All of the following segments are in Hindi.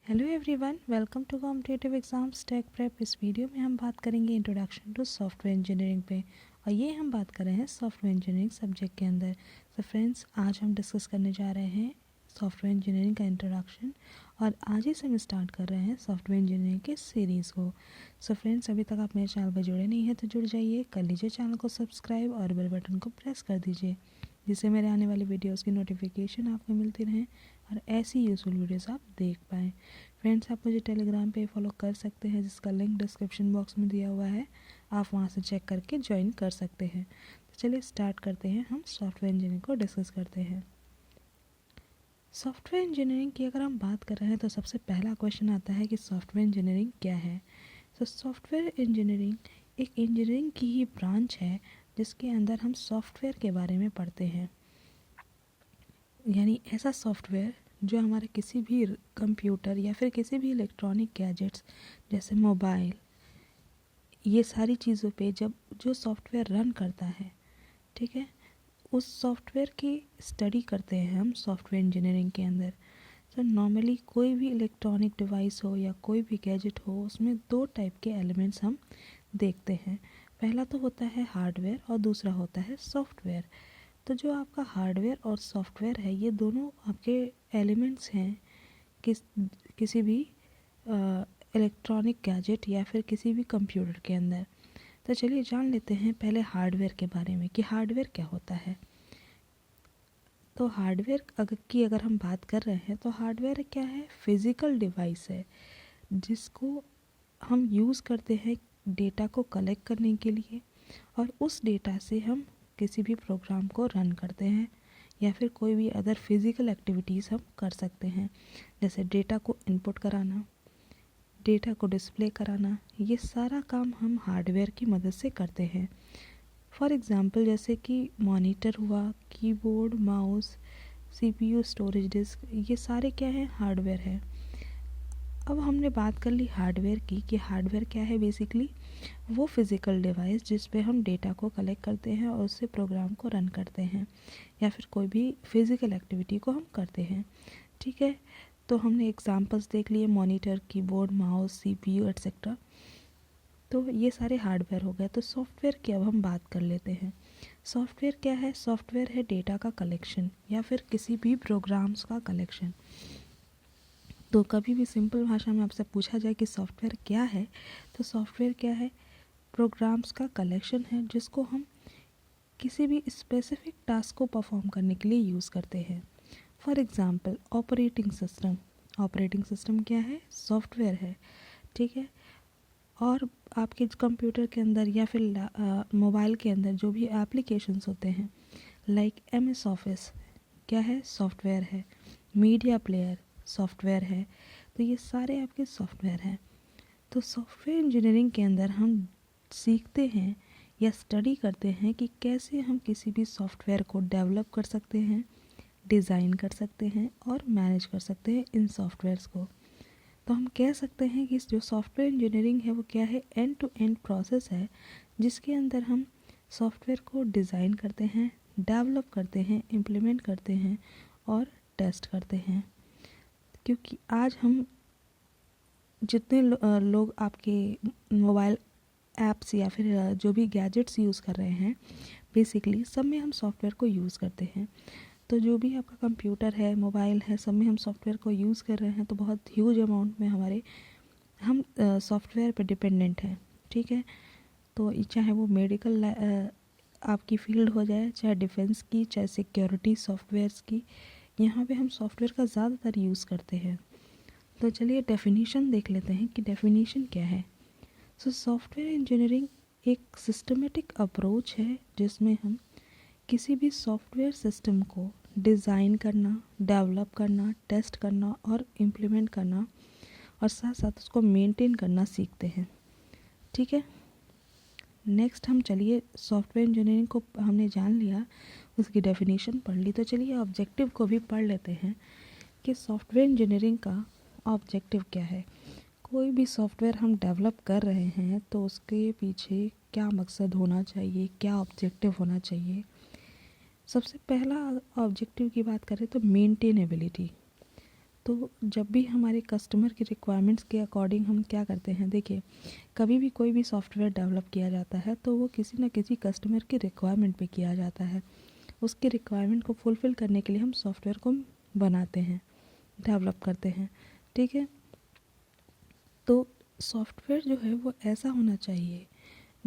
Hello everyone, welcome to competitive exams tech prep. इस वीडियो में हम बात करेंगे इंट्रोडक्शन टू सॉफ्टवेयर इंजीनियरिंग पे, और ये हम बात कर रहे हैं सॉफ्टवेयर इंजीनियरिंग सब्जेक्ट के अंदर। तो फ्रेंड्स, आज हम डिस्कस करने जा रहे हैं सॉफ्टवेयर इंजीनियरिंग का इंट्रोडक्शन, और आज ही से हम स्टार्ट कर रहे हैं सॉफ्टवेयर इंजीनियरिंग के सीरीज़ को। सो फ्रेंड्स, अभी तक आप मेरे चैनल पर जुड़े नहीं हैं तो जुड़ जाइए, कर लीजिए चैनल को सब्सक्राइब और बेल बटन को प्रेस कर दीजिए, जिससे मेरे आने वाली वीडियोज़ की नोटिफिकेशन आपको मिलती रहें और ऐसी यूज़फुल वीडियोज़ आप देख पाएँ। फ्रेंड्स, आप मुझे टेलीग्राम पे फॉलो कर सकते हैं, जिसका लिंक डिस्क्रिप्शन बॉक्स में दिया हुआ है। आप वहां से चेक करके ज्वाइन कर सकते हैं। तो चलिए स्टार्ट करते हैं, हम सॉफ्टवेयर इंजीनियरिंग को डिस्कस करते हैं। सॉफ्टवेयर इंजीनियरिंग की अगर हम बात कर रहे हैं तो सबसे पहला क्वेश्चन आता है कि सॉफ्टवेयर इंजीनियरिंग क्या है। तो सॉफ्टवेयर इंजीनियरिंग एक इंजीनियरिंग की ही ब्रांच है जिसके अंदर हम सॉफ्टवेयर के बारे में पढ़ते हैं, यानी ऐसा सॉफ्टवेयर जो हमारे किसी भी कंप्यूटर या फिर किसी भी इलेक्ट्रॉनिक गैजेट्स जैसे मोबाइल, ये सारी चीज़ों पे जब जो सॉफ्टवेयर रन करता है, ठीक है, उस सॉफ्टवेयर की स्टडी करते हैं हम सॉफ्टवेयर इंजीनियरिंग के अंदर। तो नॉर्मली कोई भी इलेक्ट्रॉनिक डिवाइस हो या कोई भी गैजेट हो, उसमें दो टाइप के एलिमेंट्स हम देखते हैं। पहला तो होता है हार्डवेयर और दूसरा होता है सॉफ्टवेयर। तो जो आपका हार्डवेयर और सॉफ्टवेयर है, ये दोनों आपके एलिमेंट्स हैं किसी भी इलेक्ट्रॉनिक गैजेट या फिर किसी भी कंप्यूटर के अंदर। तो चलिए जान लेते हैं पहले हार्डवेयर के बारे में कि हार्डवेयर क्या होता है। तो हार्डवेयर अगर हम बात कर रहे हैं तो हार्डवेयर क्या है, फिज़िकल डिवाइस है जिसको हम यूज़ करते हैं डेटा को कलेक्ट करने के लिए, और उस डेटा से हम किसी भी प्रोग्राम को रन करते हैं या फिर कोई भी अदर फिज़िकल एक्टिविटीज़ हम कर सकते हैं, जैसे डेटा को इनपुट कराना, डेटा को डिस्प्ले कराना। ये सारा काम हम हार्डवेयर की मदद से करते हैं। फॉर एग्ज़ाम्पल, जैसे कि मॉनिटर हुआ, keyboard, mouse, CPU, storage disk, ये सारे क्या है, हार्डवेयर है। अब हमने बात कर ली हार्डवेयर की कि हार्डवेयर क्या है। बेसिकली वो फिज़िकल डिवाइस जिस पे हम डेटा को कलेक्ट करते हैं और उससे प्रोग्राम को रन करते हैं या फिर कोई भी फिज़िकल एक्टिविटी को हम करते हैं, ठीक है। तो हमने एग्जांपल्स देख लिए, monitor, keyboard, mouse, CPU etcetera. तो ये सारे हार्डवेयर हो गए। तो सॉफ्टवेयर की अब हम बात कर लेते हैं। सॉफ्टवेयर क्या है? सॉफ्टवेयर है डेटा का कलेक्शन या फिर किसी भी प्रोग्राम्स का कलेक्शन। तो कभी भी सिंपल भाषा में आपसे पूछा जाए कि सॉफ्टवेयर क्या है, तो सॉफ्टवेयर क्या है? प्रोग्राम्स का कलेक्शन है जिसको हम किसी भी स्पेसिफिक टास्क को परफॉर्म करने के लिए यूज़ करते हैं। For example, operating system. Operating system क्या है? सॉफ्टवेयर है, ठीक है। और आपके कंप्यूटर के अंदर या फिर मोबाइल के अंदर जो भी एप्लीकेशंस होते हैं, लाइक MS ऑफिस, क्या है? सॉफ्टवेयर है। मीडिया प्लेयर सॉफ्टवेयर है। तो ये सारे आपके सॉफ्टवेयर हैं। तो सॉफ्टवेयर इंजीनियरिंग के अंदर हम सीखते हैं या स्टडी करते हैं कि कैसे हम किसी भी सॉफ्टवेयर को डेवलप कर सकते हैं, डिज़ाइन कर सकते हैं और मैनेज कर सकते हैं इन सॉफ्टवेयर्स को। तो हम कह सकते हैं कि जो सॉफ्टवेयर इंजीनियरिंग है वो क्या है, एंड टू एंड प्रोसेस है जिसके अंदर हम सॉफ्टवेयर को डिज़ाइन करते हैं, डेवलप करते हैं, इम्प्लीमेंट करते हैं और टेस्ट करते हैं। क्योंकि आज हम जितने लोग आपके मोबाइल ऐप्स या फिर जो भी गैजेट्स यूज़ कर रहे हैं, बेसिकली सब में हम सॉफ्टवेयर को यूज़ करते हैं। तो जो भी आपका कंप्यूटर है, मोबाइल है, सब में हम सॉफ्टवेयर को यूज़ कर रहे हैं। तो बहुत ह्यूज अमाउंट में हम सॉफ्टवेयर पे डिपेंडेंट हैं, ठीक है। तो चाहे वो मेडिकल आपकी फील्ड हो जाए, चाहे डिफेंस की, चाहे सिक्योरिटी सॉफ्टवेयर्स की, यहाँ पे हम सॉफ्टवेयर का ज़्यादातर यूज़ करते हैं। तो चलिए डेफिनेशन देख लेते हैं कि डेफिनेशन क्या है। सो सॉफ्टवेयर इंजीनियरिंग एक सिस्टमेटिक अप्रोच है जिसमें हम किसी भी सॉफ्टवेयर सिस्टम को डिज़ाइन करना, डेवलप करना, टेस्ट करना और इम्प्लीमेंट करना, और साथ साथ उसको मेंटेन करना सीखते हैं, ठीक है। नेक्स्ट हम चलिए सॉफ्टवेयर इंजीनियरिंग को हमने जान लिया, उसकी डेफिनेशन पढ़ ली, तो चलिए ऑब्जेक्टिव को भी पढ़ लेते हैं कि सॉफ्टवेयर इंजीनियरिंग का ऑब्जेक्टिव क्या है। कोई भी सॉफ्टवेयर हम डेवलप कर रहे हैं तो उसके पीछे क्या मकसद होना चाहिए, क्या ऑब्जेक्टिव होना चाहिए। सबसे पहला ऑब्जेक्टिव की बात करें तो मेंटेनेबिलिटी। तो जब भी हमारे कस्टमर की रिक्वायरमेंट्स के अकॉर्डिंग हम क्या करते हैं, देखिए कभी भी कोई भी सॉफ्टवेयर डेवलप किया जाता है तो वो किसी न किसी कस्टमर की रिक्वायरमेंट पे किया जाता है। उसकी रिक्वायरमेंट को फुलफ़िल करने के लिए हम सॉफ्टवेयर को बनाते हैं, डेवलप करते हैं, ठीक है। तो सॉफ्टवेयर जो है वो ऐसा होना चाहिए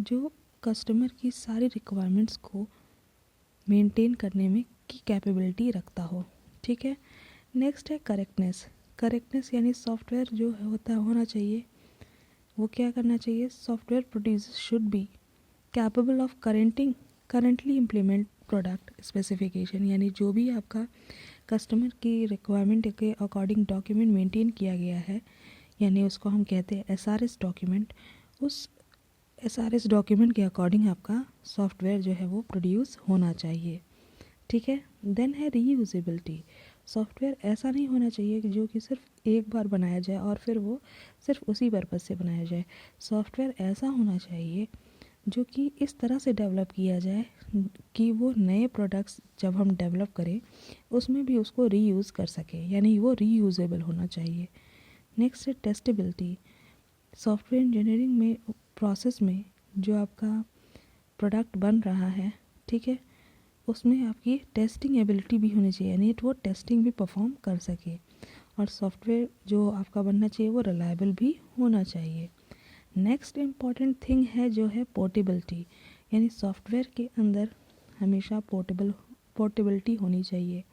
जो कस्टमर की सारी रिक्वायरमेंट्स को मेंटेन करने में की कैपेबिलिटी रखता हो, ठीक है। नेक्स्ट है करेक्टनेस। करेक्टनेस यानी सॉफ्टवेयर जो होना चाहिए वो क्या करना चाहिए, software producer should be capable of currently implement product specification, यानी जो भी आपका कस्टमर की रिक्वायरमेंट के अकॉर्डिंग डॉक्यूमेंट मेंटेन किया गया है, यानी उसको हम कहते हैं SRS डॉक्यूमेंट, उस SRS डॉक्यूमेंट के अकॉर्डिंग आपका सॉफ्टवेयर जो है वो प्रोड्यूस होना चाहिए, ठीक है। देन है रीयूजेबिलिटी। सॉफ्टवेयर ऐसा नहीं होना चाहिए कि जो कि सिर्फ एक बार बनाया जाए और फिर वो सिर्फ उसी पर्पज़ से बनाया जाए। सॉफ्टवेयर ऐसा होना चाहिए जो कि इस तरह से डेवलप किया जाए कि वो नए प्रोडक्ट्स जब हम डेवलप करें उसमें भी उसको रीयूज़ कर सकें, यानी वो रीयूजेबल होना चाहिए। नेक्स्ट है टेस्टेबिलिटी। सॉफ्टवेयर इंजीनियरिंग में प्रोसेस में जो आपका प्रोडक्ट बन रहा है, ठीक है, उसमें आपकी टेस्टिंग एबिलिटी भी होनी चाहिए, यानी वो टेस्टिंग भी परफॉर्म कर सके। और सॉफ्टवेयर जो आपका बनना चाहिए वो रिलायबल भी होना चाहिए। नेक्स्ट इम्पॉर्टेंट थिंग है जो है पोर्टेबिलिटी, यानी सॉफ्टवेयर के अंदर हमेशा पोर्टेबिलिटी होनी चाहिए।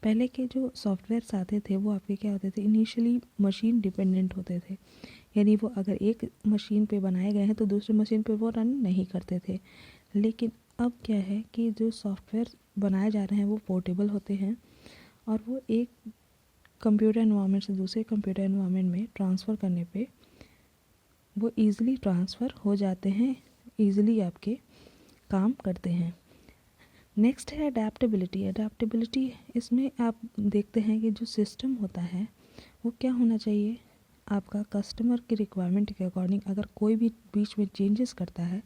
पहले के जो सॉफ्टवेयर्स आते थे वो आपके क्या होते थे, इनिशियली मशीन डिपेंडेंट होते थे, यानी वो अगर एक मशीन पे बनाए गए हैं तो दूसरी मशीन पे वो रन नहीं करते थे। लेकिन अब क्या है कि जो सॉफ्टवेयर बनाए जा रहे हैं वो पोर्टेबल होते हैं और वो एक कंप्यूटर एनवायरनमेंट से दूसरे कंप्यूटर एनवायरनमेंट में ट्रांसफ़र करने पे वो ईज़िली ट्रांसफ़र हो जाते हैं, ईज़िली आपके काम करते हैं। नेक्स्ट है अडेप्टेबिलिटी। अडेप्टेबिलिटी इसमें आप देखते हैं कि जो सिस्टम होता है वो क्या होना चाहिए, आपका कस्टमर की रिक्वायरमेंट के अकॉर्डिंग अगर कोई भी बीच में चेंजेस करता है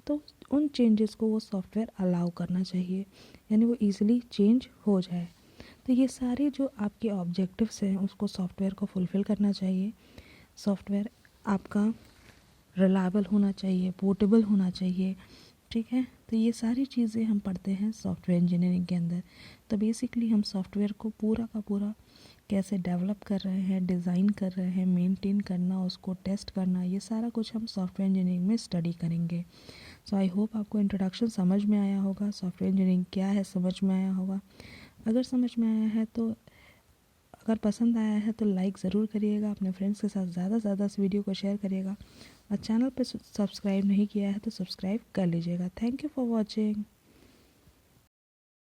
तो उन चेंजेस को वो सॉफ्टवेयर अलाउ करना चाहिए, यानी वो इजीली चेंज हो जाए। तो ये सारे जो आपके ऑब्जेक्टिव्स हैं उसको सॉफ्टवेयर को फुलफ़िल करना चाहिए। सॉफ्टवेयर आपका रिलायबल होना चाहिए, पोर्टेबल होना चाहिए, ठीक है। तो ये सारी चीज़ें हम पढ़ते हैं सॉफ्टवेयर इंजीनियरिंग के अंदर। तो बेसिकली हम सॉफ्टवेयर को पूरा का पूरा कैसे डेवलप कर रहे हैं, डिज़ाइन कर रहे हैं, मेंटेन करना, उसको टेस्ट करना, ये सारा कुछ हम सॉफ्टवेयर इंजीनियरिंग में स्टडी करेंगे। सो आई होप आपको इंट्रोडक्शन समझ में आया होगा, सॉफ्टवेयर इंजीनियरिंग क्या है समझ में आया होगा। अगर समझ में आया है तो, अगर पसंद आया है तो लाइक ज़रूर करिएगा, अपने फ्रेंड्स के साथ ज़्यादा से ज़्यादा इस वीडियो को शेयर करिएगा और चैनल पर सब्सक्राइब नहीं किया है तो सब्सक्राइब कर लीजिएगा। Thank you for watching.